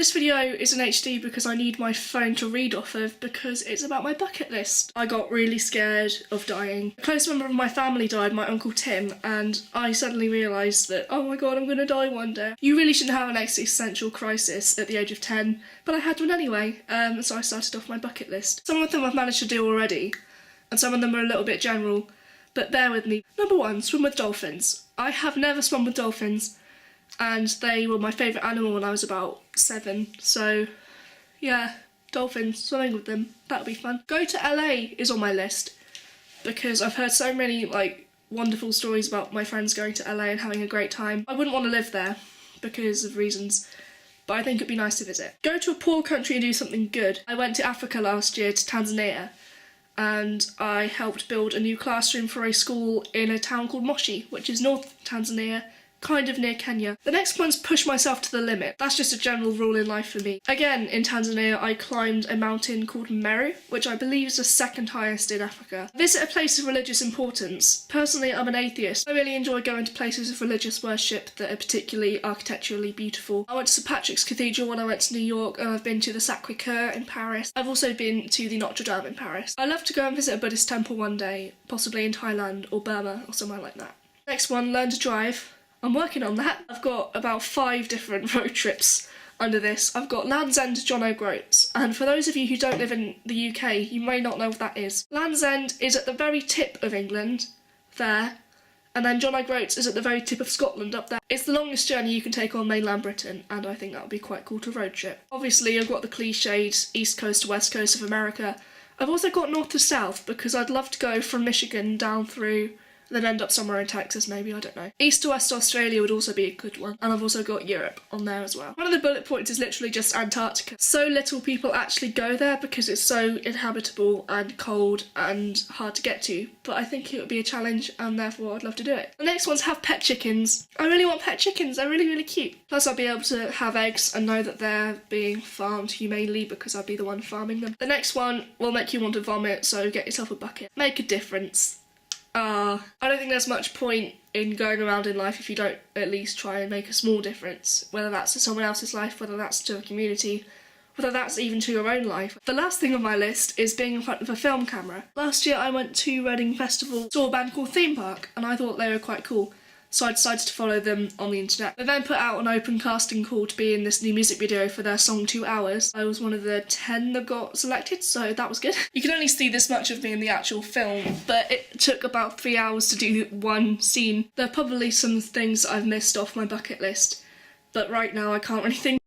This video is in HD because I need my phone to read off of because it's about my bucket list. I got really scared of dying. A close member of my family died, my Uncle Tim, and I suddenly realised that, oh my god, I'm going to die one day. You really shouldn't have an existential crisis at the age of 10, but I had one anyway, so I started off my bucket list. Some of them I've managed to do already, and some of them are a little bit general, but bear with me. Number 1, swim with dolphins. I have never swum with dolphins, and they were my favourite animal when I was about 7, so yeah, dolphins, swimming with them, that'll be fun. Go to LA is on my list, because I've heard so many wonderful stories about my friends going to LA and having a great time. I wouldn't want to live there because of reasons, but I think it'd be nice to visit. Go to a poor country and do something good. I went to Africa last year, to Tanzania, and I helped build a new classroom for a school in a town called Moshi, which is North Tanzania, kind of near Kenya. The next one's push myself to the limit. That's just a general rule in life for me. Again, in Tanzania, I climbed a mountain called Meru, which I believe is the second highest in Africa. Visit a place of religious importance. Personally, I'm an atheist. I really enjoy going to places of religious worship that are particularly architecturally beautiful. I went to St Patrick's Cathedral when I went to New York, and I've been to the Sacré-Cœur in Paris. I've also been to the Notre Dame in Paris. I'd love to go and visit a Buddhist temple one day, possibly in Thailand or Burma or somewhere like that. Next one, learn to drive. I'm working on that. I've got about 5 different road trips under this. I've got Land's End to John O'Groats, and for those of you who don't live in the UK, you may not know what that is. Land's End is at the very tip of England, there, and then John O'Groats is at the very tip of Scotland, up there. It's the longest journey you can take on mainland Britain, and I think that would be quite cool to road trip. Obviously, I've got the cliched East Coast to West Coast of America. I've also got North to South, because I'd love to go from Michigan down through, then end up somewhere in Texas maybe, I don't know. East to West Australia would also be a good one, and I've also got Europe on there as well. One of the bullet points is literally just Antarctica. So little people actually go there because it's so inhabitable and cold and hard to get to, but I think it would be a challenge and therefore I'd love to do it. The next one's have pet chickens. I really want pet chickens, they're really, really cute. Plus I'll be able to have eggs and know that they're being farmed humanely because I'd be the one farming them. The next one will make you want to vomit, so get yourself a bucket. Make a difference. I don't think there's much point in going around in life if you don't at least try and make a small difference, whether that's to someone else's life, whether that's to a community, whether that's even to your own life. The last thing on my list is being in front of a film camera. Last year I went to Reading Festival, saw a band called Theme Park, and I thought they were quite cool, so I decided to follow them on the internet. They then put out an open casting call to be in this new music video for their song 2 Hours. I was one of the 10 that got selected, so that was good. You can only see this much of me in the actual film, but it took about 3 hours to do one scene. There are probably some things I've missed off my bucket list, but right now I can't really think